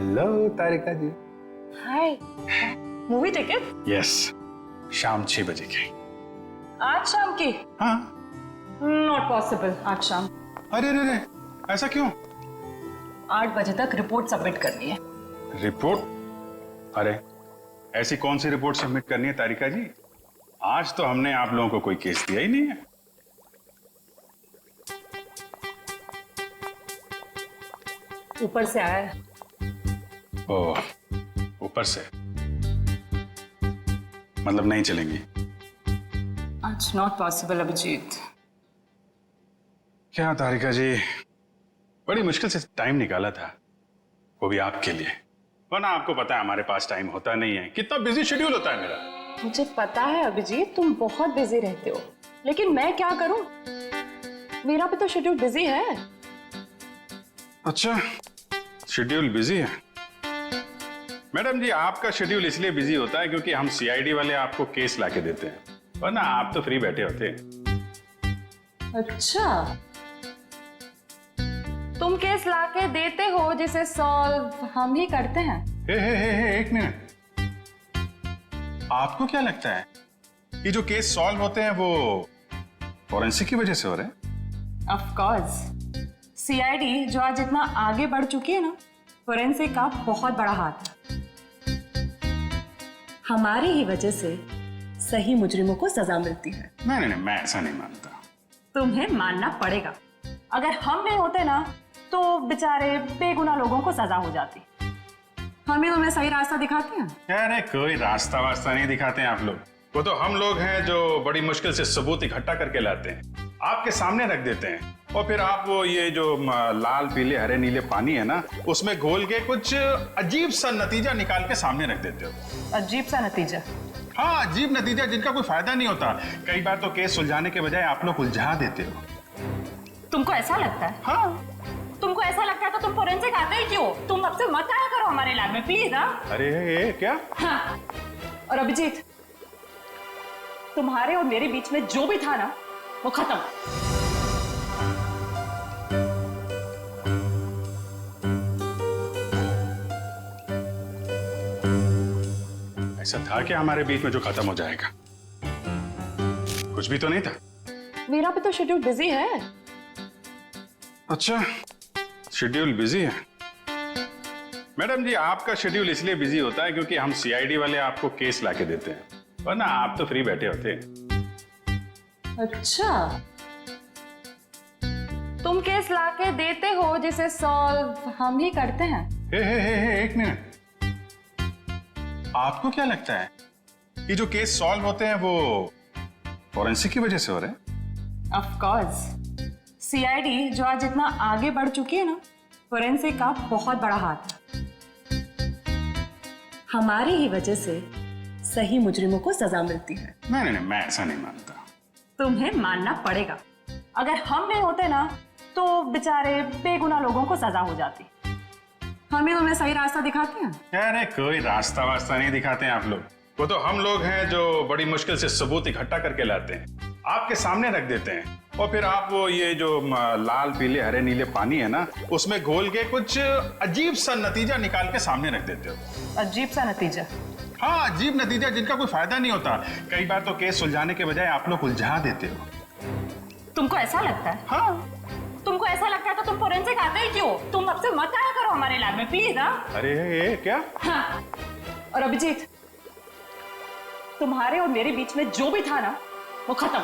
Hello Tarika ji. Hi. Movie ticket? Yes, शाम 6 बजे की। आज शाम की? हाँ। नॉट पॉसिबल आज शाम। अरे अरे अरे, ऐसा क्यों? 8 बजे तक रिपोर्ट सबमिट करनी है। रिपोर्ट? अरे ऐसी कौन सी रिपोर्ट सबमिट करनी है तारिका जी? आज तो हमने आप लोगों को कोई केस दिया ही नहीं है। ऊपर से आया है। ओह, ऊपर से मतलब नहीं चलेंगी? आज नॉट पॉसिबल अभिजीत। क्या तारिका जी, बड़ी मुश्किल से टाइम निकाला था, वो भी आपके लिए। वरना आपको पता है हमारे पास टाइम होता नहीं है, कितना बिजी शेड्यूल होता है मेरा। मुझे पता है अभिजीत, तुम बहुत बिजी रहते हो, लेकिन मैं क्या करूं? मेरा भी तो शेड्यूल बिजी है। अच्छा, शेड्यूल बिजी है? मैडम जी, आपका शेड्यूल इसलिए बिजी होता है क्योंकि हम सीआईडी वाले आपको केस लाके देते हैं, वरना आप तो फ्री बैठे होते हैं। अच्छा, तुम केस लाके देते हो जिसे सॉल्व हम ही करते हैं। हे, एक मिनट। आपको क्या लगता है कि जो केस सॉल्व होते हैं वो फॉरेंसिक की वजह से हो रहे हैं? ऑफ कोर्स, सीआईडी जो आज इतना आगे बढ़ चुकी है ना, फोरेंसिक का बहुत बड़ा हाथ है। हमारी ही वजह से सही मुजरिमों को सजा मिलती है। नहीं, मैं ऐसा नहीं मानता। तुम्हें मानना पड़ेगा। अगर हम नहीं होते ना तो बेचारे बेगुनाह लोगों को सजा हो जाती। हम ही तुम्हें सही रास्ता दिखाते हैं। अरे कोई रास्ता वास्ता नहीं दिखाते हैं आप लोग, वो तो हम लोग हैं जो बड़ी मुश्किल से सबूत इकट्ठा करके लाते हैं, आपके सामने रख देते हैं, और फिर आप वो ये जो लाल पीले हरे नीले पानी है ना, उसमें घोल के कुछ अजीब सा नतीजा निकाल के सामने रख देते हो। अजीब सा नतीजा? हाँ, अजीब नतीजा जिनका कोई फायदा नहीं होता। कई बार तो केस सुलझाने के बजाय आप लोग उलझा देते हो। तुमको ऐसा लगता है? हाँ। तुमको ऐसा लगता है तो तुम फोरेंसिक आते ही क्यों? तुम अब से मत आया करो हमारे लैब में प्लीज। हाँ? अरे ये क्या? हाँ। और अभिजीत, तुम्हारे और मेरे बीच में जो भी था ना, वो खत्म। ऐसा था क्या हमारे बीच में जो खत्म हो जाएगा? कुछ भी तो नहीं था। मेरा भी तो शेड्यूल बिजी है। अच्छा, शेड्यूल बिजी है? मैडम जी, आपका शेड्यूल इसलिए बिजी होता है क्योंकि हम सीआईडी वाले आपको केस लाके देते हैं, वरना आप तो फ्री बैठे होते हैं। अच्छा, तुम केस लाके देते हो जिसे सॉल्व हम ही करते हैं। हे, एक मिनट। आपको क्या लगता है कि जो केस सॉल्व होते हैं वो फॉरेंसिक की वजह से हो रहे हैं? ऑफ कोर्स, सीआईडी जो आज इतना आगे बढ़ चुकी है ना, फोरेंसिक का बहुत बड़ा हाथ है। हमारी ही वजह से सही मुजरिमों को सजा मिलती है। नहीं, मैं ऐसा नहीं मानता। तुम्हें मानना पड़ेगा। अगर हम नहीं होते ना तो बेचारे बेगुनाह लोगों को सजा हो जाती। हम ही तुम्हें सही रास्ता दिखाते हैं। अरे कोई रास्ता वास्ता नहीं दिखाते हैं आप लोग, वो तो हम लोग हैं जो बड़ी मुश्किल से सबूत इकट्ठा करके लाते हैं, आपके सामने रख देते हैं, और फिर आप वो ये जो लाल पीले हरे नीले पानी है ना, उसमें घोल के कुछ अजीब सा नतीजा निकाल के सामने रख देते हो। अजीब सा नतीजा? हाँ, अजीब नतीजा जिनका कोई फायदा नहीं होता। कई बार तो केस सुलझाने के बजाय आप लोग उलझा देते हो। तुमको ऐसा लगता है? हाँ। तुमको ऐसा लगता है तो तुम फोरेंसिक आते ही क्यों? तुम अब से मत आया करो हमारे लैब में प्लीज। हाँ? अरे ये क्या? हाँ। और अभिजीत, तुम्हारे और मेरे बीच में जो भी था ना, वो खत्म।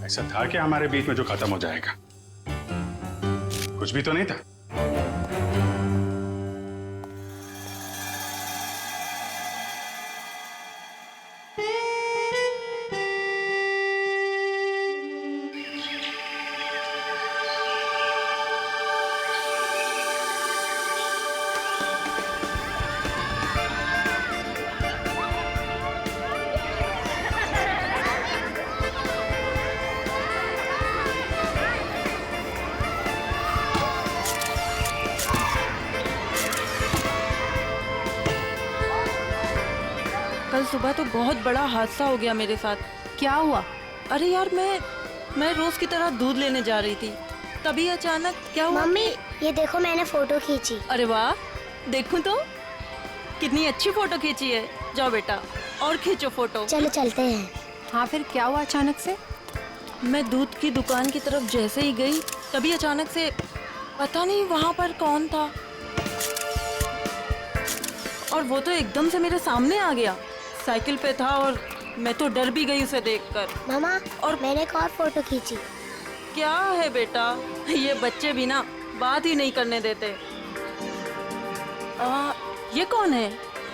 ऐसा था क्या हमारे बीच में जो खत्म हो जाएगा? कुछ भी तो नहीं था। कल सुबह तो बहुत बड़ा हादसा हो गया मेरे साथ। क्या हुआ? अरे यार, मैं रोज की तरह दूध लेने जा रही थी, तभी अचानक क्या हुआ? मम्मी ये देखो मैंने फोटो खींची। अरे वाह, देखूं तो कितनी अच्छी फोटो खींची है। जाओ बेटा और खींचो फोटो। चलो चलते हैं। हाँ, फिर क्या हुआ अचानक से? मैं दूध की दुकान की तरफ जैसे ही गई, तभी अचानक से पता नहीं वहां पर कौन था, और वो तो एकदम से मेरे सामने आ गया। साइकिल पे था और मैं तो डर भी गई उसे देखकर। मामा और मैंने एक और फोटो खींची। क्या है बेटा, ये बच्चे भी ना बात ही नहीं करने देते। ये कौन है?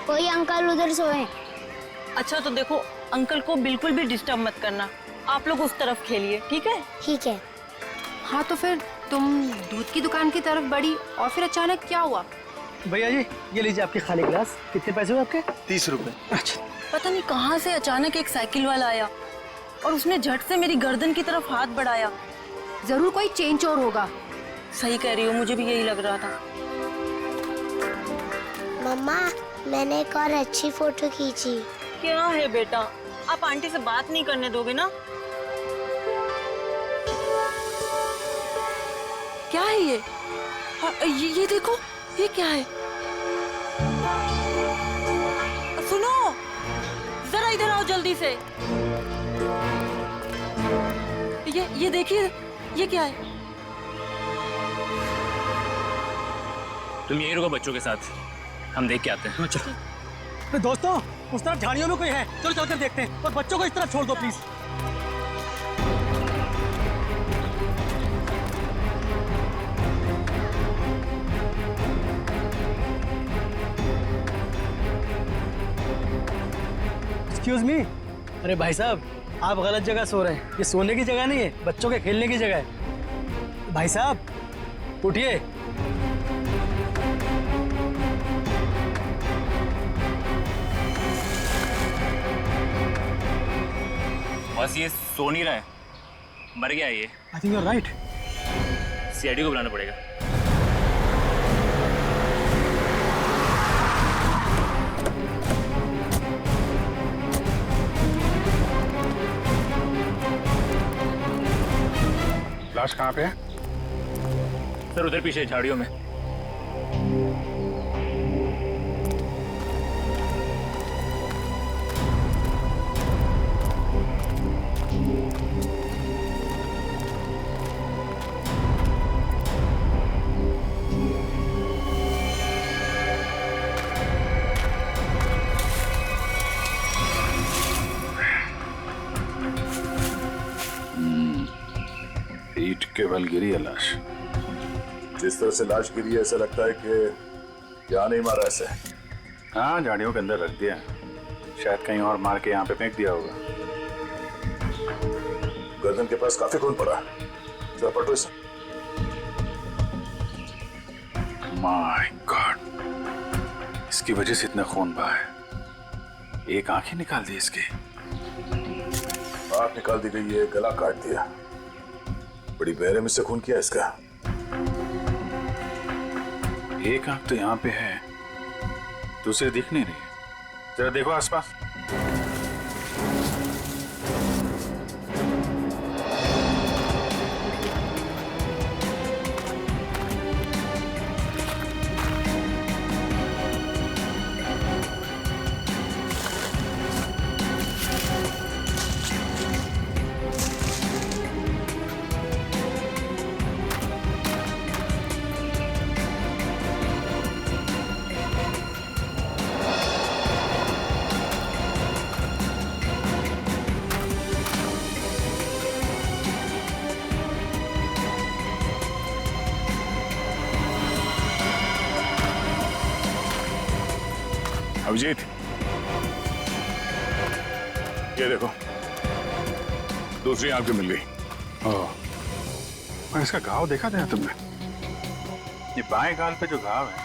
कोई अंकल उधर सोए। अच्छा तो देखो, अंकल को बिल्कुल भी डिस्टर्ब मत करना, आप लोग उस तरफ खेलिए, ठीक है? ठीक है। हाँ, तो फिर तुम दूध की दुकान की तरफ बढ़ी और फिर अचानक क्या हुआ? भैया जी, ये लीजिए आपके खाली गिलास। कितने पैसे हुए आपके? 30 रुपए। अच्छा। पता नहीं कहाँ से अचानक एक साइकिल वाला आया और उसने झट से मेरी गर्दन की तरफ हाथ बढ़ाया। जरूर कोई चेन चोर होगा। सही कह रही हो, मुझे भी यही लग रहा था। मम्मा मैंने एक और अच्छी फोटो खींची। क्या है बेटा, आप आंटी से बात नहीं करने दोगे ना? क्या है ये? ये देखो, ये क्या है? सुनो, जरा इधर आओ जल्दी से। ये देखिए, ये क्या है? तुम यहीं रुको बच्चों के साथ, हम देख के आते हैं। चलो। तो दोस्तों, उस तरफ झाड़ियों में कोई है, चलो चलकर देखते हैं। और बच्चों को इस तरफ छोड़ दो प्लीज। Excuse me. अरे भाई साहब, आप गलत जगह सो रहे हैं। ये सोने की जगह नहीं है, बच्चों के खेलने की जगह है। भाई साहब उठिए। बस ये सो नहीं रहा है, मर गया ये। I think you are right. CID को बुलाना पड़ेगा। लाश कहाँ पे है? सर उधर पीछे झाड़ियों में। ईंट के बल गिरी है लाश। जिस तरह से लाश गिरी है, ऐसा लगता है कि यहाँ नहीं मारा ऐसे। हाँ, झाड़ियों के अंदर रख दिया, शायद कहीं और मार के यहाँ पे फेंक दिया होगा। गर्दन के पास काफी खून पड़ा। जरा पटो इसे। माय गॉड, इसकी वजह से इतना खून बहा है। एक आंख ही निकाल दी इसकी। आंख निकाल दी गई है, गला काट दिया। बड़ी बेरहमी से खून किया इसका। एक आंख तो यहाँ पे है, दूसरी दिख नहीं रही। जरा देखो आसपास। अभिजीत, ये देखो, दूसरी आंख भी मिल गई। ओह, और इसका घाव देखा था तुमने? ये बाएं गाल पे जो घाव है,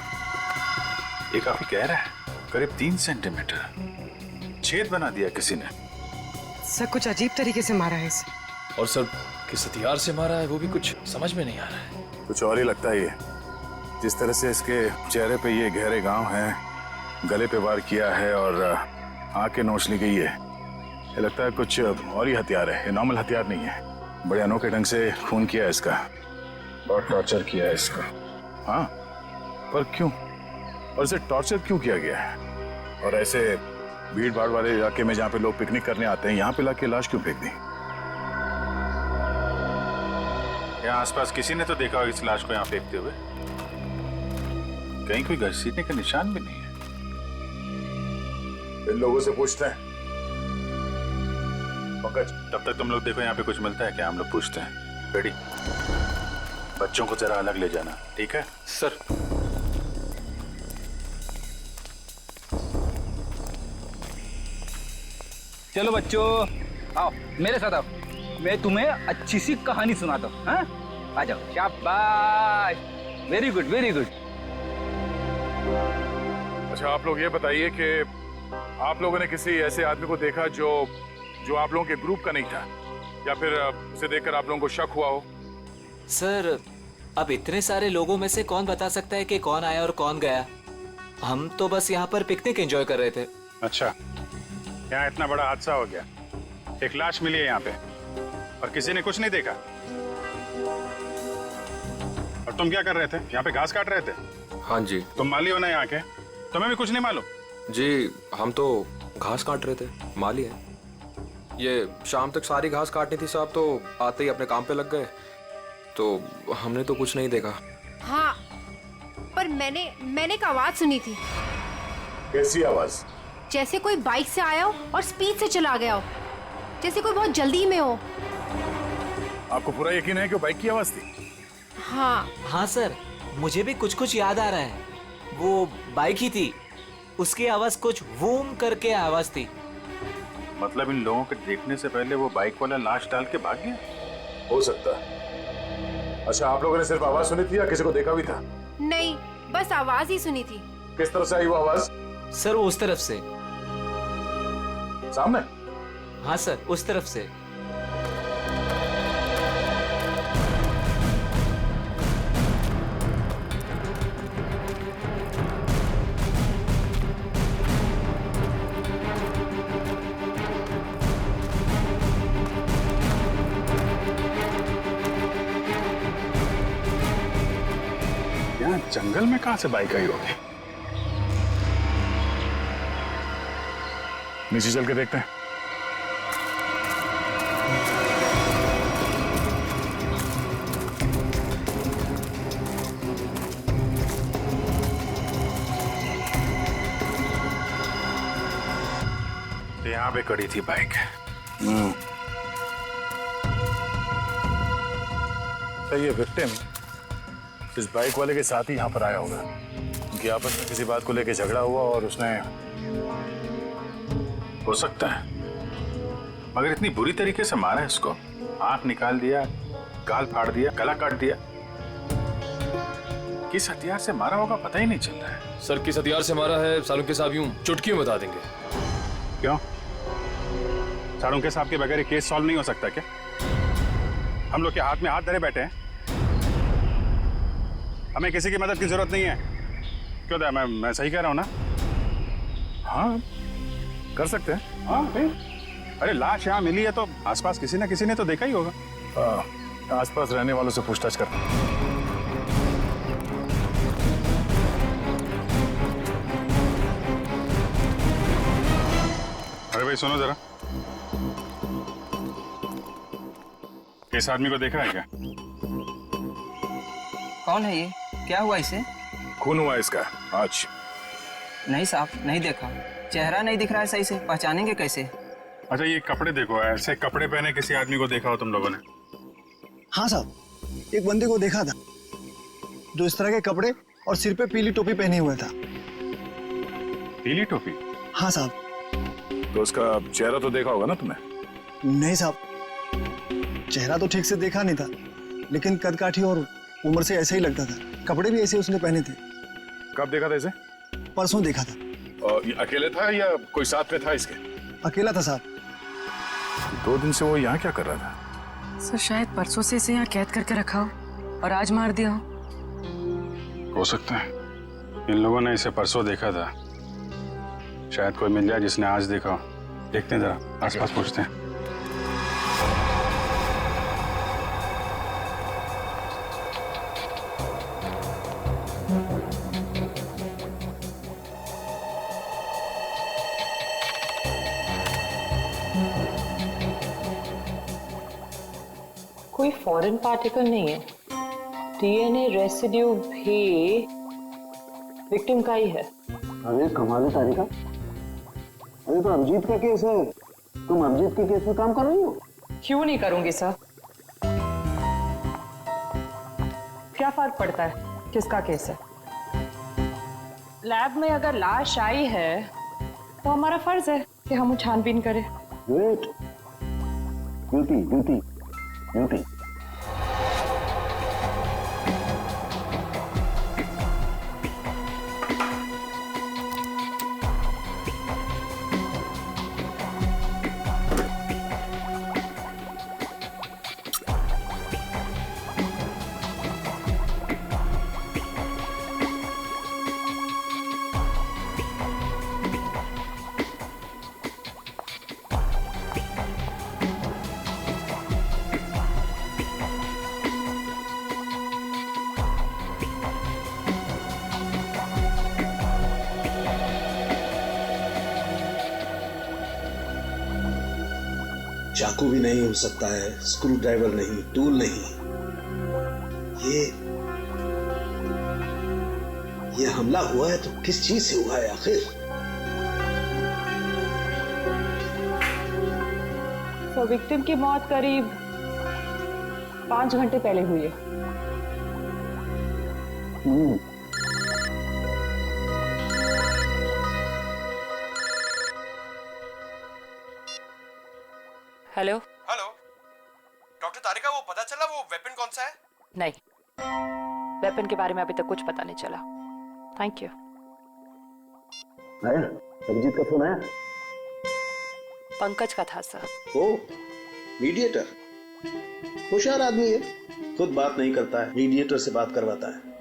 ये काफी गहरा है, करीब 3 सेंटीमीटर। छेद बना दिया किसी ने। सर कुछ अजीब तरीके से मारा है इसे। और सर किस हथियार से मारा है वो भी कुछ समझ में नहीं आ रहा है। कुछ और ही लगता है ये। जिस तरह से इसके चेहरे पे ये गहरे घाव हैं, गले पे वार किया है और आंखें नोच ली गई है, ये लगता है कुछ और ही हथियार है, ये नॉर्मल हथियार नहीं है। बड़े अनोखे ढंग से खून किया है इसका, बहुत टॉर्चर किया है इसको। हाँ, पर क्यों? और इसे टॉर्चर क्यों किया गया है? और ऐसे भीड़ भाड़ वाले इलाके में जहाँ पे लोग पिकनिक करने आते हैं, यहाँ पे लाके लाश क्यों फेंक दी? यहाँ आसपास किसी ने तो देखा होगा इस लाश को यहाँ फेंकते हुए। कहीं कोई घसीटने का निशान भी नहीं है। इन लोगों से पूछते हैं। पंकज, तब तक तुम लोग देखो यहाँ पे कुछ मिलता है क्या, हम लोग पूछते हैं। रेडी? बच्चों को जरा अलग ले जाना, ठीक है? सर। चलो बच्चों, आओ मेरे साथ आओ, मैं तुम्हें अच्छी सी कहानी सुनाता हूँ। हाँ, आ जाओ, शाबाश, वेरी गुड वेरी गुड। अच्छा, आप लोग ये बताइए कि आप लोगों ने किसी ऐसे आदमी को देखा जो आप लोगों के ग्रुप का नहीं था, या फिर उसे देखकर आप लोगों को शक हुआ हो? सर, अब इतने सारे लोगों में से कौन बता सकता है कि कौन आया और कौन गया? हम तो बस यहाँ पर पिकनिक एंजॉय कर रहे थे। अच्छा, यहाँ इतना बड़ा हादसा हो गया, एक लाश मिली है यहाँ पे और किसी ने कुछ नहीं देखा। और तुम क्या कर रहे थे? यहाँ पे घास काट रहे थे? हाँ जी। तुम माली हो ना यहाँ के, तुम्हें भी कुछ नहीं मालूम? जी, हम तो घास काट रहे थे, माली है। ये शाम तक सारी घास काटनी थी साहब, तो आते ही अपने काम पे लग गए, तो हमने तो कुछ नहीं देखा। हाँ, पर मैंने एक आवाज सुनी थी। कैसी आवाज? जैसे कोई बाइक से आया हो और स्पीड से चला गया हो, जैसे कोई बहुत जल्दी में हो। आपको पूरा यकीन है कि वो बाइक की आवाज थी? हाँ सर, मुझे भी कुछ कुछ याद आ रहा है। वो बाइक ही थी, उसकी आवाज कुछ वूम करके आवाज थी। मतलब इन लोगों के देखने से पहले वो बाइक वाला लाश डाल के भाग गया? हो सकता है। अच्छा, आप लोगों ने सिर्फ आवाज सुनी थी या किसी को देखा भी था? नहीं, बस आवाज ही सुनी थी। किस तरफ से आई वो आवाज? सर, वो उस तरफ से। सामने? हाँ सर, उस तरफ से। यहाँ जंगल में कहाँ से बाइक आई होगी? नीचे चल के देखते हैं। तो यहाँ पे खड़ी थी बाइक। तो ये विक्टिम इस बाइक वाले के साथ ही यहाँ पर आया होगा। उनकी आपस में किसी बात को लेकर झगड़ा हुआ और उसने... हो सकता है, मगर इतनी बुरी तरीके से मारा है इसको, आंख निकाल दिया, गाल फाड़ दिया, गला काट दिया। किस हथियार से मारा होगा पता ही नहीं चल रहा है। सर, किस हथियार से मारा है सालुंके साहब यूं चुटकी में बता देंगे। क्यों? सालुंके साहब के बगैर केस सॉल्व नहीं हो सकता क्या? हम लोग के हाथ में हाथ धरे बैठे हैं, हमें किसी की मदद की जरूरत नहीं है। क्यों दया, मैं सही कह रहा हूं ना? हाँ, कर सकते हैं। हाँ फिर, अरे लाश यहाँ मिली है तो आसपास किसी ना किसी ने तो देखा ही होगा। आसपास रहने वालों से पूछताछ करते हैं। अरे भाई सुनो जरा, इस आदमी को देखा है क्या? कौन है ये? क्या हुआ इसे? खून हुआ इसका आज। नहीं साहब, नहीं देखा। चेहरा नहीं दिख रहा है सही से, पहचानेंगे कैसे? अच्छा, ये कपड़े देखो, ऐसे कपड़े पहने किसी आदमी को देखा हो तुम लोगों ने? हाँ साहब, एक बंदे को देखा था जो इस तरह के कपड़े और सिर पे पीली टोपी पहने हुआ था। पीली टोपी? हाँ साहब। तो उसका चेहरा तो देखा होगा ना तुमने? नहीं साहब, चेहरा तो ठीक से देखा नहीं था, लेकिन कद काठी और उम्र से ऐसे ही लगता था। कपड़े भी ऐसे उसने पहने थे। कब देखा था इसे? परसों देखा था। और ये अकेले था या कोई साथ में था इसके? अकेला था साहब। 2 दिन से वो यहाँ क्या कर रहा था? सर, शायद परसों से इसे यहाँ कैद करके रखा हो और आज मार दिया हो सकता है इन लोगों ने इसे परसों देखा था, शायद कोई मिल जाए जिसने आज देखा हो। देखते हैं जरा, आसपास पूछते हैं। कोई फॉरेन पार्टिकल नहीं है। डीएनए रेसिड्यू भी विक्टिम का ही है। अरे कमाल है तारिका, अरे तो अभिजीत का केस है, तुम अभिजीत के केस में काम कर रही हो? क्यों नहीं करूंगी सर? क्या फर्क पड़ता है किसका केस है? लैब में अगर लाश आई है तो हमारा फर्ज है कि हम छानबीन करें। Wait, duty duty duty. चाकू भी नहीं हो सकता है, स्क्रू ड्राइवर नहीं, टूल नहीं। ये हमला हुआ है तो किस चीज से हुआ है आखिर? तो विक्टिम की मौत करीब 5 घंटे पहले हुई है। हेलो हेलो डॉक्टर तारिका, वो पता चला वो वेपन कौन सा है? नहीं, वेपन के बारे में अभी तक कुछ पता नहीं चला। Thank you. आया अभिजीत का फोन आया? पंकज का था सर। ओ मीडिएटर, होशियार आदमी है, खुद बात नहीं करता है, मीडिएटर से बात करवाता है।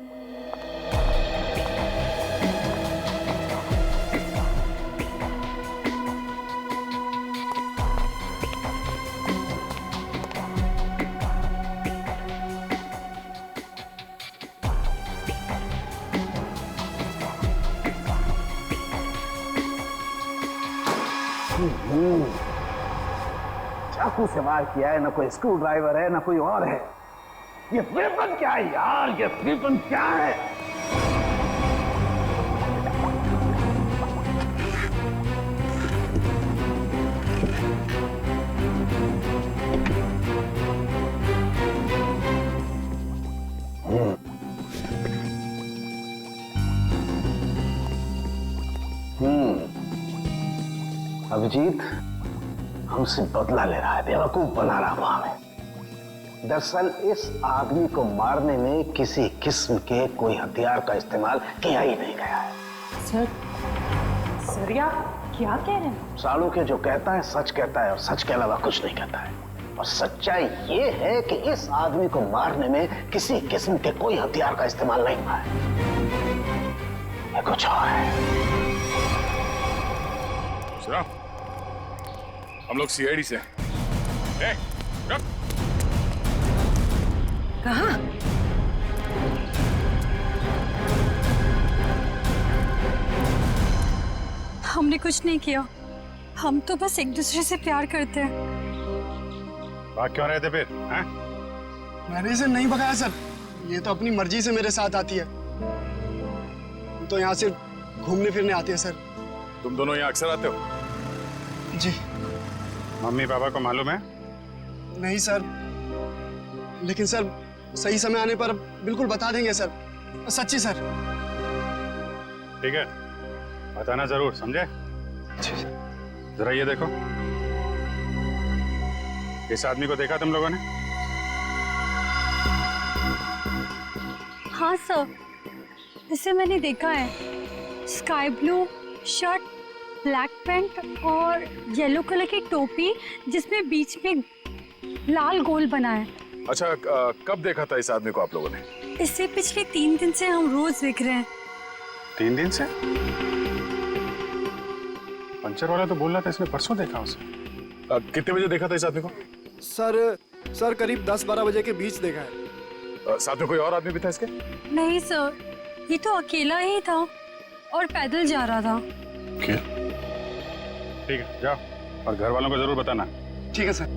चाकू से वार किया है, ना कोई स्क्रू ड्राइवर है, ना कोई और है। ये वेपन क्या है यार? ये वेपन क्या है? अभिजीत हमसे बदला ले रहा है, बेवकूफ बना रहा हुआ हमें। दरअसल इस आदमी को मारने में किसी किस्म के कोई हथियार का इस्तेमाल किया ही नहीं गया है। सर आप क्या कह रहे हैं? सालू के जो कहता है सच कहता है, और सच के अलावा कुछ नहीं कहता है। और सच्चाई ये है कि इस आदमी को मारने में किसी किस्म के कोई हथियार का इस्तेमाल नहीं हुआ है। ये कुछ और है। हम लोग सीआईडी से। कहाँ? हमने कुछ नहीं किया, हम तो बस एक दूसरे से प्यार करते हैं। भाग क्यों रहे थे फिर? हैं? मैंने इसे नहीं भगाया सर, ये तो अपनी मर्जी से मेरे साथ आती है। तो यहाँ से घूमने फिरने आती है सर। तुम दोनों यहाँ अक्सर आते हो? जी। मम्मी पापा को मालूम है? नहीं सर, लेकिन सर सही समय आने पर बिल्कुल बता देंगे सर, सच्ची सर। ठीक है, बताना जरूर, समझे? जरा ये देखो, इस आदमी को देखा तुम लोगों ने? हाँ सर, इसे मैंने देखा है। Sky blue shirt, black pant और येलो कलर की टोपी जिसमें बीच में लाल गोल बना है। अच्छा, कब देखा था इस आदमी को आप लोगों ने? इससे पिछले 3 दिन से हम रोज देख रहे हैं। 3 दिन से? पंचर वाला तो बोल रहा था इसने परसों देखा उसे। कितने बजे देखा था इस आदमी को? सर करीब 10-12 बजे के बीच देखा है। साथ में कोई और आदमी भी था इसके? नहीं सर, ये तो अकेला ही था और पैदल जा रहा था। ठीक है, जाओ और घर वालों को जरूर बताना। ठीक है सर।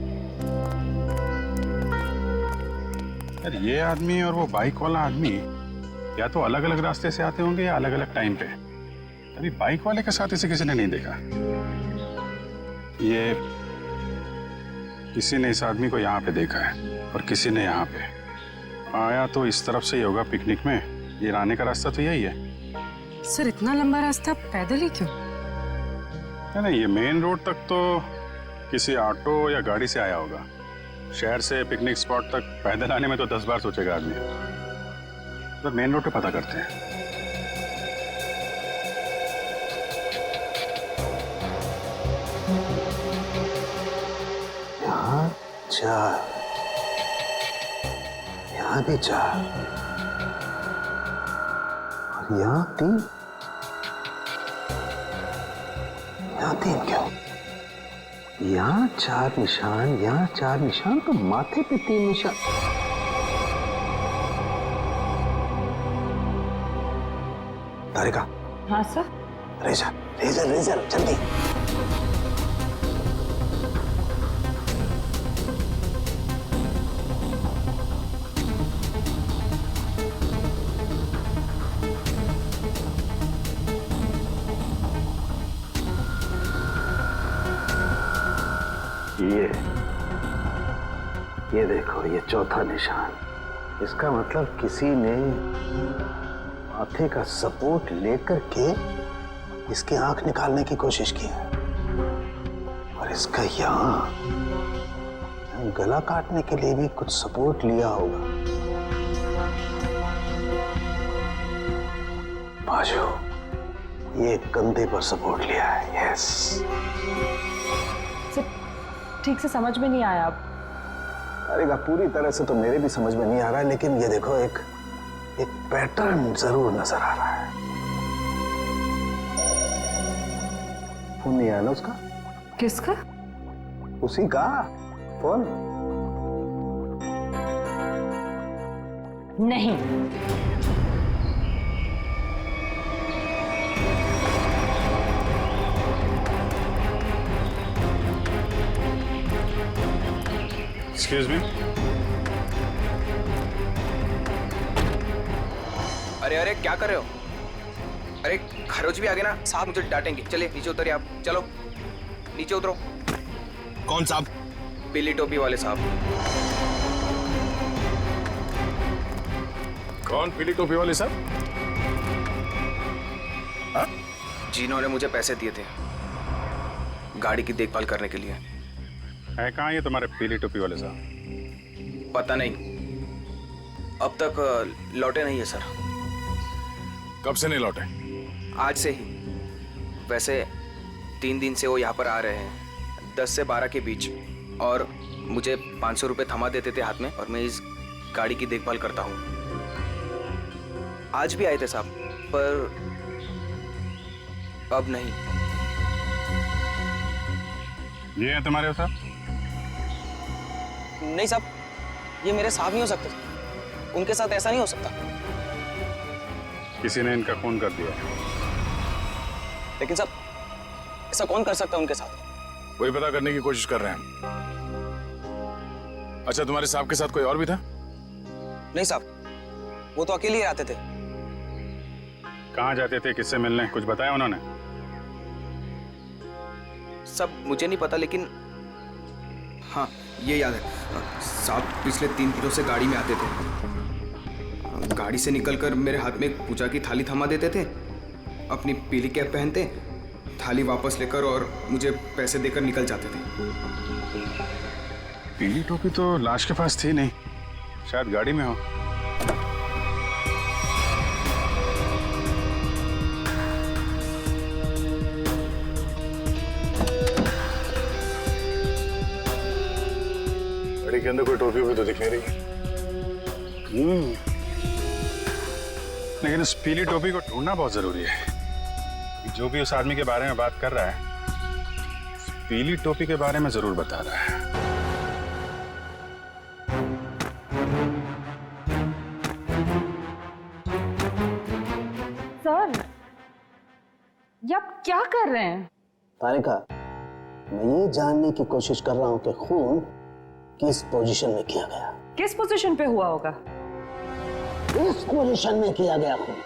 यार ये आदमी और वो बाइक वाला आदमी या तो अलग अलग रास्ते से आते होंगे या अलग अलग टाइम पे। अभी बाइक वाले के साथ इसे किसी ने नहीं देखा। ये किसी ने इस आदमी को यहाँ पे देखा है और किसी ने यहाँ पे। आया तो इस तरफ से ही होगा पिकनिक में। ये आने का रास्ता तो यही है। सर इतना लंबा रास्ता पैदल ही क्यों? नहीं, ये मेन रोड तक तो किसी ऑटो या गाड़ी से आया होगा। शहर से पिकनिक स्पॉट तक पैदल आने में तो 10 बार सोचेगा आदमी। तो मेन रोड पे पता करते हैं। यहाँ 4, यहाँ भी 4 और यहाँ 3। यहाँ 3 क्यों? यहाँ 4 निशान, यहाँ 4 निशान, तो माथे पे 3 निशान। तारिका। हाँ सर। रेजर रेजर रेजर जल्दी। ये देखो, ये चौथा निशान। इसका मतलब किसी ने माथे का सपोर्ट लेकर के इसकी आंख निकालने की कोशिश की है और इसका यहाँ गला काटने के लिए भी कुछ सपोर्ट लिया होगा। बाजू, ये कंधे पर सपोर्ट लिया है। यस। ठीक से समझ में नहीं आया। अब अरे पूरी तरह से तो मेरे भी समझ में नहीं आ रहा है, लेकिन ये देखो एक पैटर्न जरूर नजर आ रहा है। फोन नहीं आया ना उसका? किसका? उसी का फोन। नहीं। Excuse me. अरे अरे क्या कर रहे हो? अरे खरोच भी आ गए ना साहब, मुझे डांटेंगे। चलिए नीचे उतरिए आप। चलो नीचे उतरो। कौन साहब? पीली टोपी वाले साहब। कौन पीली टोपी वाले साहब? जिन्होंने मुझे पैसे दिए थे गाड़ी की देखभाल करने के लिए। है कहाँ ये तुम्हारे पीली टोपी वाले साहब? पता नहीं, अब तक लौटे नहीं है सर। कब से नहीं लौटे? आज से ही। वैसे 3 दिन से वो यहाँ पर आ रहे हैं, 10 से 12 के बीच, और मुझे 500 रुपये थमा देते थे हाथ में, और मैं इस गाड़ी की देखभाल करता हूँ। आज भी आए थे साहब, पर अब नहीं। ये है तुम्हारे साहब? नहीं साहब, ये मेरे साहब नहीं हो सकते। उनके साथ ऐसा नहीं हो सकता। किसी ने इनका खून कर दिया। लेकिन साहब, ऐसा कौन कर सकता है उनके साथ? वही पता करने की कोशिश कर रहे हैं। अच्छा, तुम्हारे साहब के साथ कोई और भी था? नहीं साहब, वो तो अकेले ही आते थे। कहाँ जाते थे, किससे मिलने, कुछ बताया उन्होंने? सब मुझे नहीं पता, लेकिन हाँ ये याद है साहब, पिछले 3 दिनों से गाड़ी में आते थे। गाड़ी से निकलकर मेरे हाथ में एक पूजा की थाली थमा देते थे, अपनी पीली कैप पहनते, थाली वापस लेकर और मुझे पैसे देकर निकल जाते थे। पीली टोपी तो लाश के पास थी नहीं, शायद गाड़ी में हो। गाड़ी के अंदर कोई टोपी भी तो दिख नहीं रही। लेकिन उस पीली टोपी को ढूंढना बहुत जरूरी है। जो भी उस आदमी के बारे में बात कर रहा है, पीली टोपी के बारे में जरूर बता रहा है। सर, ये आप क्या कर रहे हैं? तारिका, मैं ये जानने की कोशिश कर रहा हूं कि खून किस पोजीशन में किया गया। किस पोजीशन पे हुआ होगा? इस पोजीशन में किया गया खून।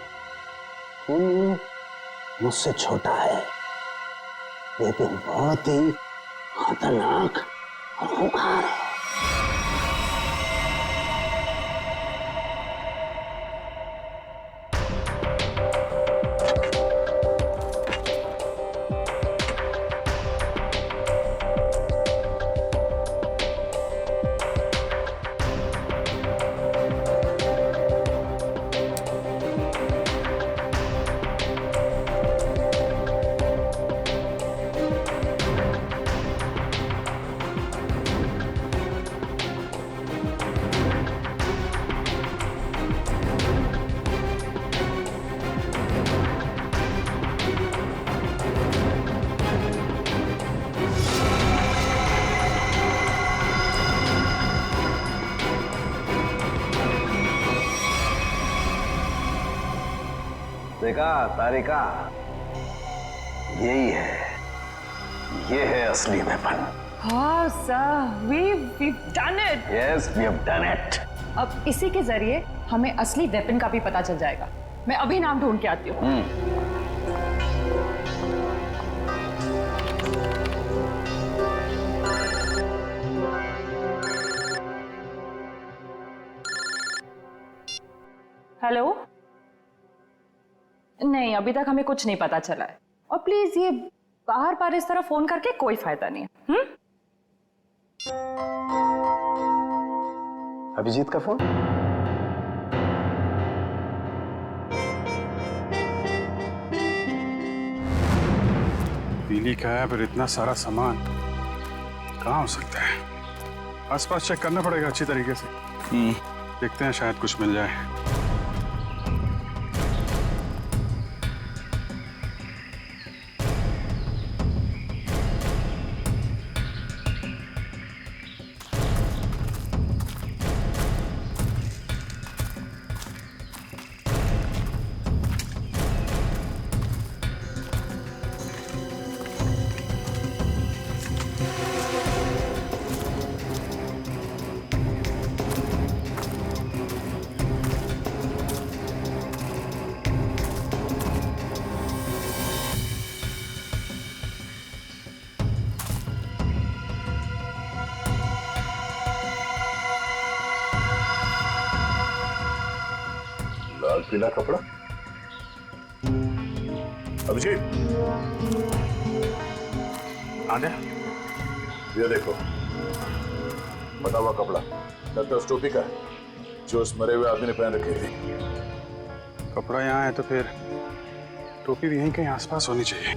खून मुझसे छोटा है, लेकिन बहुत ही खतरनाक और खूंखार है। देखा तारिका, यही है, ये है असली वेपन। हाँ sir, we've done it. Yes, we have done it. अब इसी के जरिए हमें असली वेपन का भी पता चल जाएगा। मैं अभी नाम ढूंढ के आती हूँ। हेलो? नहीं, अभी तक हमें कुछ नहीं पता चला है। और प्लीज ये बाहर बाहर इस तरह फोन करके कोई फायदा नहीं है। अभिजीत का फोन? पीली का है, फिर इतना सारा सामान कहाँ हो सकता है? आसपास चेक करना पड़ेगा अच्छी तरीके से। देखते हैं, शायद कुछ मिल जाए। लाल पीला कपड़ा। अभिजीत, आ जा। ये देखो, बटा हुआ कपड़ा लगता है उस टोपी का है जो उस मरे हुए आदमी ने पहन रखी थी। कपड़ा यहाँ है तो फिर टोपी भी यहीं कहीं आसपास होनी चाहिए।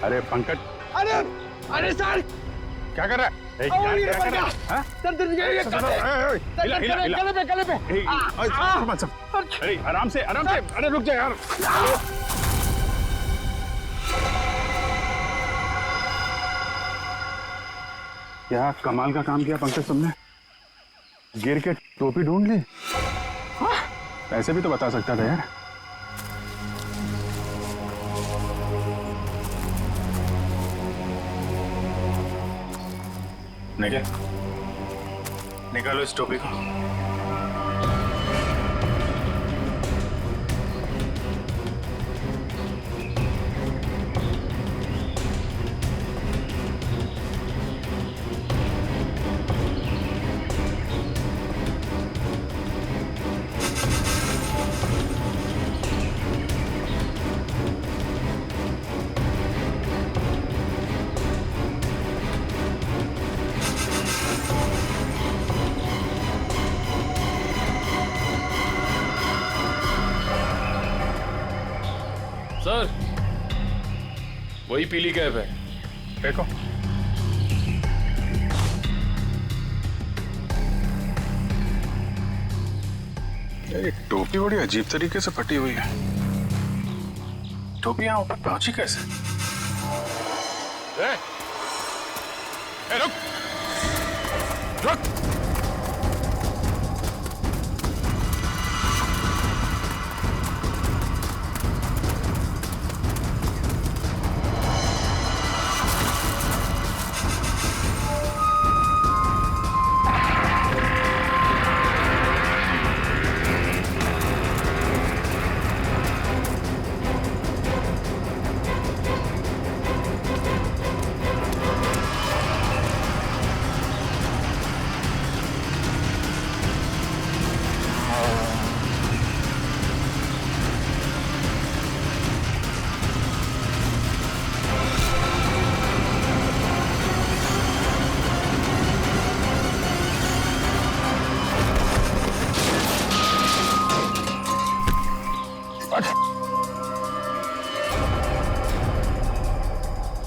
अरे पंकज, अरे सर, क्या कर रहा है? गले पे। अरे आराम से, अरे रुक जा यार। क्या कमाल का काम किया पंकज तुमने, गिर के टोपी ढूंढ ली। ऐसे भी तो बता सकता था यार। निकालो इस टोपी को। सर, वही पीली कैप है। देखो, ये टोपी बड़ी अजीब तरीके से फटी हुई है। टोपी यहाँ ऊपर पहुंची कैसे? रुक रुक।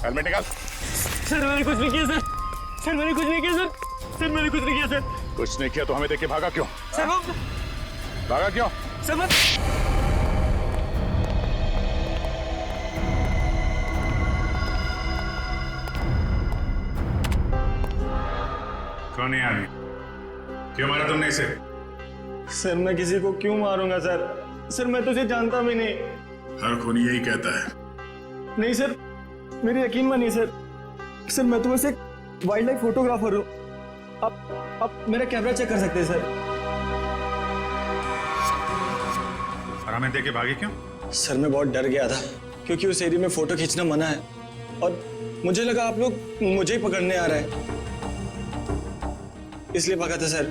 हेलमेट निकाल। सर मैंने कुछ नहीं किया सर। सर मैंने कुछ नहीं किया सर। सर मैंने कुछ नहीं किया सर। कुछ नहीं किया तो हमें देख के भागा क्यों? सर वो भागा क्यों? सर मैं कौन है आदमी? क्यों मारा तुमने इसे? सर मैं किसी को क्यों मारूंगा सर? सर मैं तो उसे जानता भी नहीं। हर खूनी यही कहता है। नहीं सर, मेरी यकीन मानिए सर। सर मैं तो बस एक वाइल्ड लाइफ फोटोग्राफर हूँ। आप मेरा कैमरा चेक कर सकते हैं सर। और हमें देख के भागे क्यों? सर मैं बहुत डर गया था क्योंकि उस एरिया में फोटो खींचना मना है और मुझे लगा आप लोग मुझे ही पकड़ने आ रहे हैं, इसलिए भागा था सर।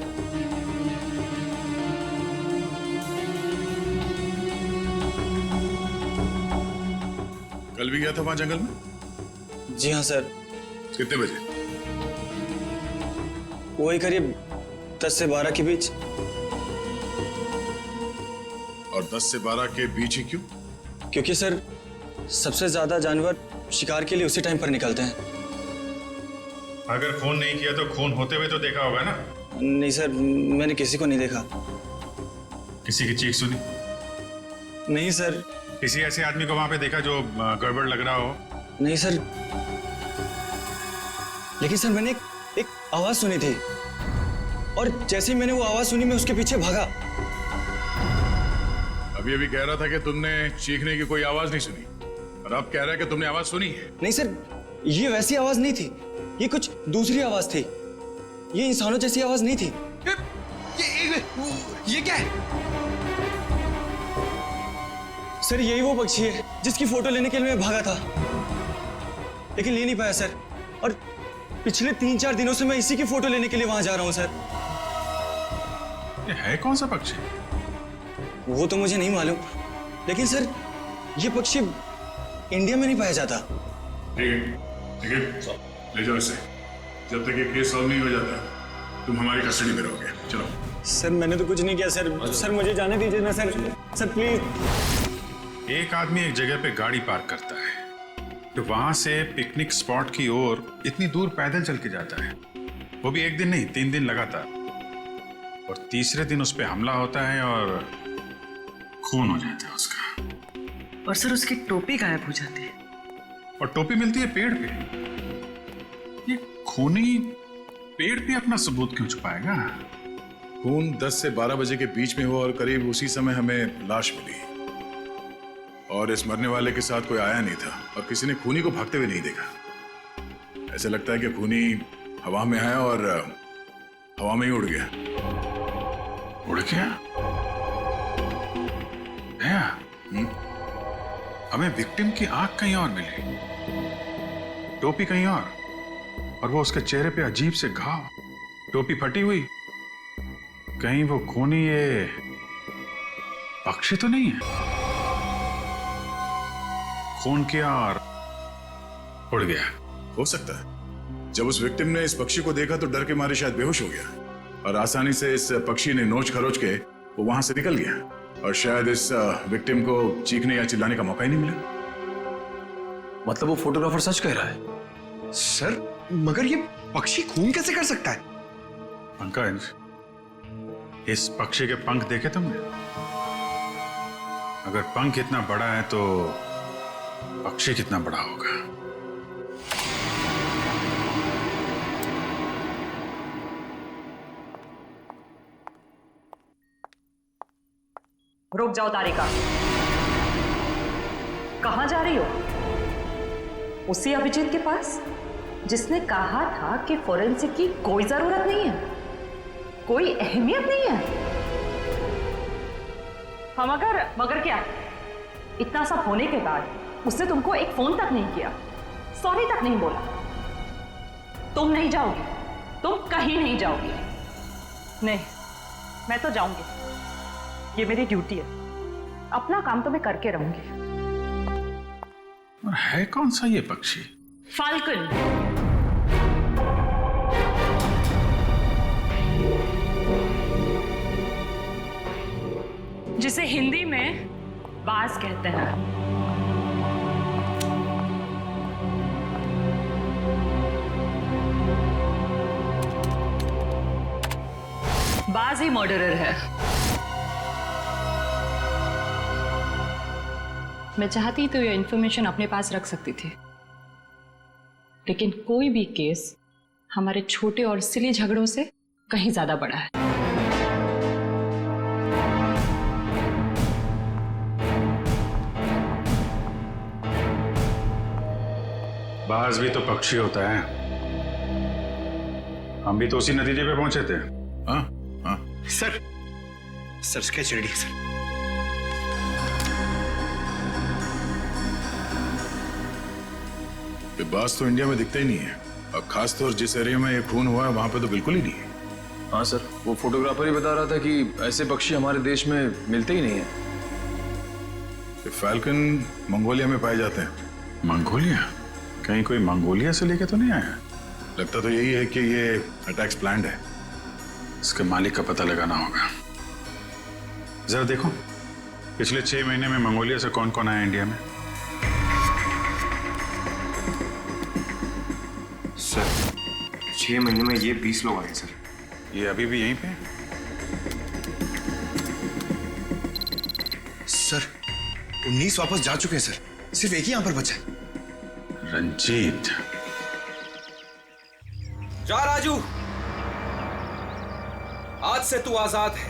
कल भी गया था वहां जंगल में? जी हाँ सर। कितने बजे? वही करीब 10 से 12 के बीच। और 10 से 12 के बीच ही क्यों? क्योंकि सर सबसे ज्यादा जानवर शिकार के लिए उसी टाइम पर निकलते हैं। अगर खून नहीं किया तो खून होते हुए तो देखा होगा ना? नहीं सर, मैंने किसी को नहीं देखा। किसी की चीख सुनी? नहीं सर। किसी ऐसे आदमी को वहां पे देखा जो गड़बड़ लग रहा हो? नहीं सर, लेकिन सर मैंने एक आवाज सुनी थी और जैसे ही मैंने वो आवाज सुनी मैं उसके पीछे भागा। अभी अभी कह रहा था कि तुमने चीखने की कोई आवाज नहीं सुनी और अब कह रहा है कि तुमने आवाज सुनी है। नहीं सर, ये वैसी आवाज नहीं थी, ये कुछ दूसरी आवाज थी। ये इंसानों जैसी आवाज नहीं थी। ये क्या है? सर यही वो पक्षी है जिसकी फोटो लेने के लिए मैं भागा था, लेकिन ले नहीं पाया सर। और पिछले 3-4 दिनों से मैं इसी की फोटो लेने के लिए वहां जा रहा हूं सर। ये है कौन सा पक्षी? वो तो मुझे नहीं मालूम, लेकिन सर ये पक्षी इंडिया में नहीं पाया जाता। ठीक है, ले जाओ इसे। जब तक ये केस सॉल्व नहीं हो जाता तुम हमारी कस्टडी में रहोगे। चलो। सर मैंने तो कुछ नहीं किया सर। सर मुझे जाने दीजिए ना सर। Sir please. एक आदमी एक जगह पे गाड़ी पार्क करता है तो वहां से पिकनिक स्पॉट की ओर इतनी दूर पैदल चल के जाता है, वो भी एक दिन नहीं 3 दिन लगातार, और तीसरे दिन उस पर हमला होता है और खून हो जाता है उसका। और सर उसकी टोपी गायब हो जाती है। और टोपी मिलती है पेड़ पे। ये खूनी पेड़ पे अपना सबूत क्यों छुपाएगा? खून 10 से 12 बजे के बीच में हुआ और करीब उसी समय हमें लाश मिली और इस मरने वाले के साथ कोई आया नहीं था और किसी ने खूनी को भागते हुए नहीं देखा। ऐसा लगता है कि खूनी हवा में आया और हवा में ही उड़ गया। उड़ गया? हमें विक्टिम की आंख कहीं और मिली, टोपी कहीं और वो उसके चेहरे पे अजीब से घाव, टोपी फटी हुई। कहीं वो खूनी ये पक्षी तो नहीं है? खून किया और उड़ गया। हो सकता है जब उस विक्टिम ने इस पक्षी को देखा तो डर के मारे शायद बेहोश हो गया और आसानी से इस पक्षी ने नोच खरोच के वो वहां से निकल गया और शायद इस विक्टिम को चीखने या चिल्लाने का मौका ही नहीं मिला। मतलब वो फोटोग्राफर सच कह रहा है? सर मगर ये पक्षी खून कैसे कर सकता है? पंकज, इस पक्षी के पंख देखे तुमने? अगर पंख इतना बड़ा है तो पक्षी कितना बड़ा होगा? रुक जाओ तारिका। कहाँ जा रही हो? उसी अभिजीत के पास जिसने कहा था कि फोरेंसिक की कोई जरूरत नहीं है, कोई अहमियत नहीं है। हाँ मगर क्या? इतना सब होने के बाद उसने तुमको एक फोन तक नहीं किया, सॉरी तक नहीं बोला। तुम नहीं जाओगी, तुम कहीं नहीं जाओगी। नहीं, मैं तो जाऊंगी, ये मेरी ड्यूटी है। अपना काम तो मैं करके रहूंगी। और है कौन सा ये पक्षी? फाल्कन। जिसे हिंदी में बाज कहते हैं। बाज ही मर्डरर है। मैं चाहती तो ये इंफॉर्मेशन अपने पास रख सकती थी, लेकिन कोई भी केस हमारे छोटे और सिली झगड़ों से कहीं ज्यादा बड़ा है। बाज भी तो पक्षी होता है। हम भी तो उसी नतीजे पे पहुंचे थे। हाँ हाँ सर, स्केच रेडी सर। ये बाज तो इंडिया में दिखता ही नहीं है, अब खास तौर जिस एरिया में ये खून हुआ है वहां पे तो बिल्कुल ही नहीं है। हाँ सर, वो फोटोग्राफर ही बता रहा था कि ऐसे पक्षी हमारे देश में मिलते ही नहीं है। ये फैल्कन मंगोलिया में पाए जाते हैं। मंगोलिया? कहीं कोई मंगोलिया से लेके तो नहीं आया? लगता तो यही है कि ये अटैक्स प्लान्ड है। इसके मालिक का पता लगाना होगा। जरा देखो, पिछले 6 महीने में मंगोलिया से कौन कौन आया इंडिया में? सर 6 महीने में ये 20 लोग आए सर। ये अभी भी यहीं पे? सर 19 वापस जा चुके हैं सर, सिर्फ एक ही यहां पर बचा है। रंजीत। जा राजू, आज से तू आजाद है।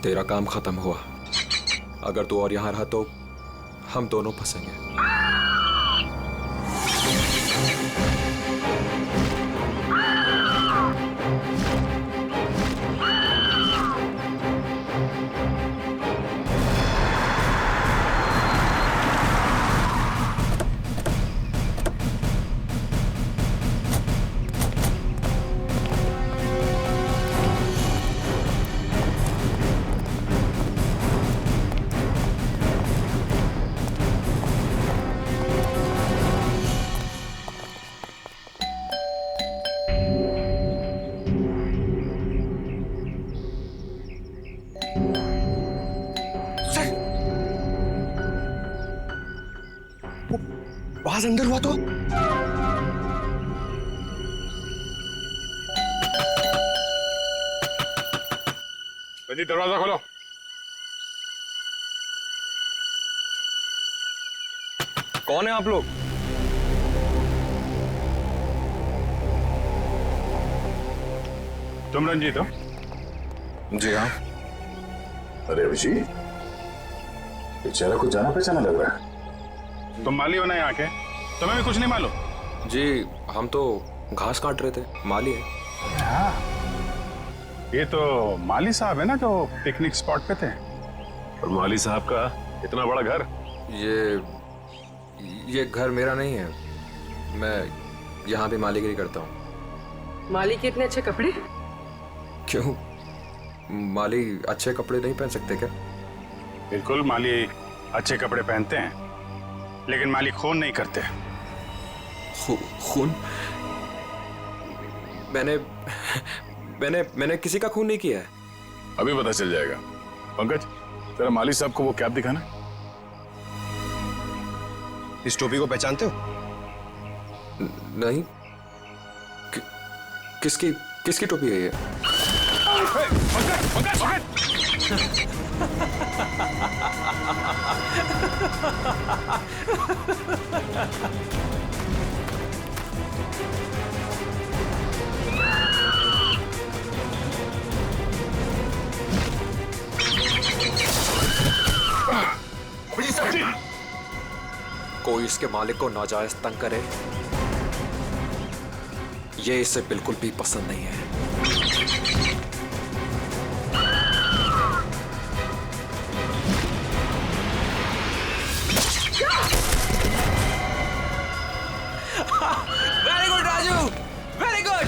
तेरा काम खत्म हुआ। अगर तू और यहां रहा तो हम दोनों फंसेंगे। बाज अंदर हुआ तो? रंजीत दरवाजा खोलो। कौन है आप लोग? तुम रंजीत हो? जी हाँ। अरे अभिजीत, बेचारा कुछ जाना पहचाना लग रहा है। तुम माली हो ना यहाँ के? तुम्हें भी कुछ नहीं मालूम? जी हम तो घास काट रहे थे, माली है। हाँ, ये तो माली साहब है ना जो पिकनिक स्पॉट पे थे। और माली साहब का इतना बड़ा घर? ये घर मेरा नहीं है, मैं यहाँ भी मालीगिरी करता हूँ। माली के इतने अच्छे कपड़े? क्यों, माली अच्छे कपड़े नहीं पहन सकते क्या? बिल्कुल, माली अच्छे कपड़े पहनते हैं, लेकिन माली खून नहीं करते। खून? मैंने किसी का खून नहीं किया है। अभी पता चल जाएगा। पंकज, तेरा माली साहब को वो कैप दिखाना। इस टोपी को पहचानते हो? नहीं। किसकी टोपी है ये? कोई इसके मालिक को नाजायज तंग करे, ये इसे बिल्कुल भी पसंद नहीं है। Very good Raju, very good.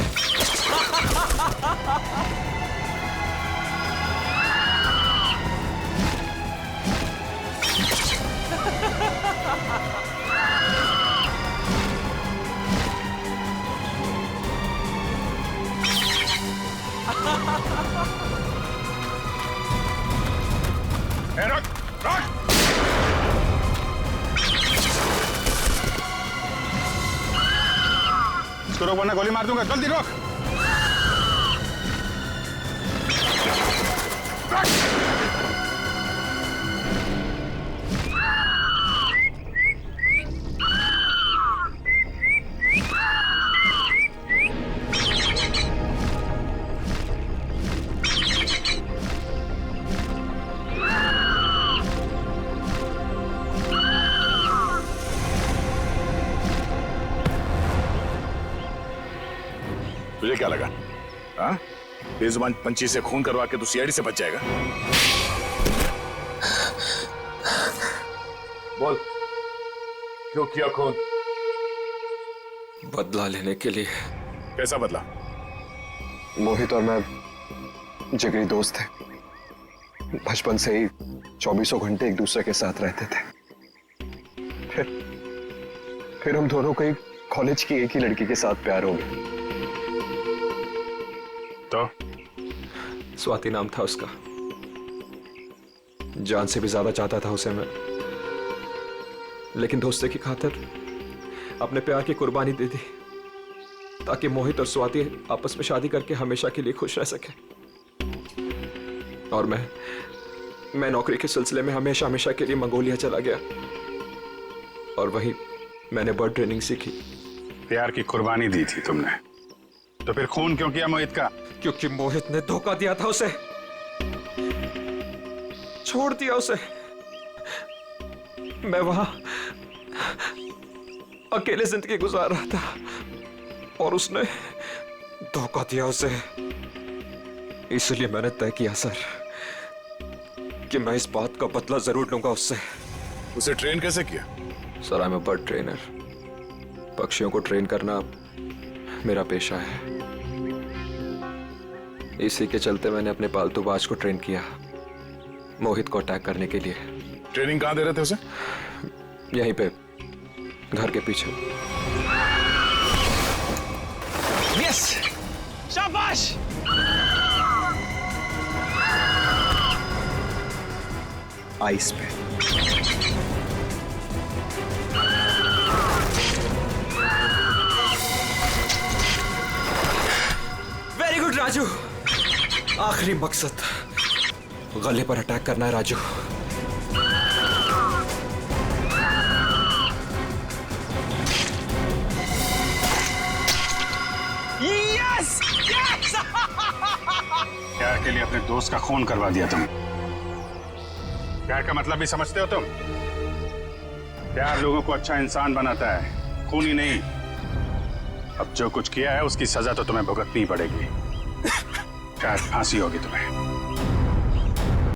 रुक रुक, इसको रोक वरना गोली मार दूंगा। जल्दी रोक। तुझे क्या लगा? हाँ, बेजुबान पंछी से खून करवा के तू सीआईडी से बच जाएगा? बोल, क्यों किया खून? बदला लेने के लिए। कैसा बदला? मोहित और मैं जिगरी दोस्त थे, बचपन से ही 24 घंटे एक दूसरे के साथ रहते थे। फिर हम दोनों को कॉलेज की एक ही लड़की के साथ प्यार हो गया। तो स्वाति नाम था उसका। जान से भी ज्यादा चाहता था उसे मैं, लेकिन दोस्ती की खातिर अपने प्यार की कुर्बानी दे दी ताकि मोहित और स्वाति आपस में शादी करके हमेशा के लिए खुश रह सके। और मैं नौकरी के सिलसिले में हमेशा के लिए मंगोलिया चला गया और वहीं मैंने बर्ड ट्रेनिंग सीखी। प्यार की कुर्बानी दी थी तुमने, तो फिर खून क्यों किया मोहित का? क्योंकि मोहित ने धोखा दिया था उसे, छोड़ दिया उसे। मैं वहां अकेले जिंदगी गुजार रहा था और उसने धोखा दिया उसे। इसलिए मैंने तय किया सर कि मैं इस बात का बदला जरूर लूंगा उससे। उसे ट्रेन कैसे किया? Sir, I am a bird trainer. पक्षियों को ट्रेन करना मेरा पेशा है। इसी के चलते मैंने अपने पालतू बाज को ट्रेन किया मोहित को अटैक करने के लिए। ट्रेनिंग कहां दे रहे थे उसे? यहीं पे, घर के पीछे। यस, शाबाश। आइस पे। Very good Raju. आखिरी मकसद गले पर अटैक करना है राजू। Yes yes. प्यार के लिए अपने दोस्त का खून करवा दिया तुम। प्यार का मतलब भी समझते हो तुम? प्यार लोगों को अच्छा इंसान बनाता है, खून ही नहीं। अब जो कुछ किया है उसकी सजा तो तुम्हें भुगतनी पड़ेगी। शायद फांसी होगी तुम्हें।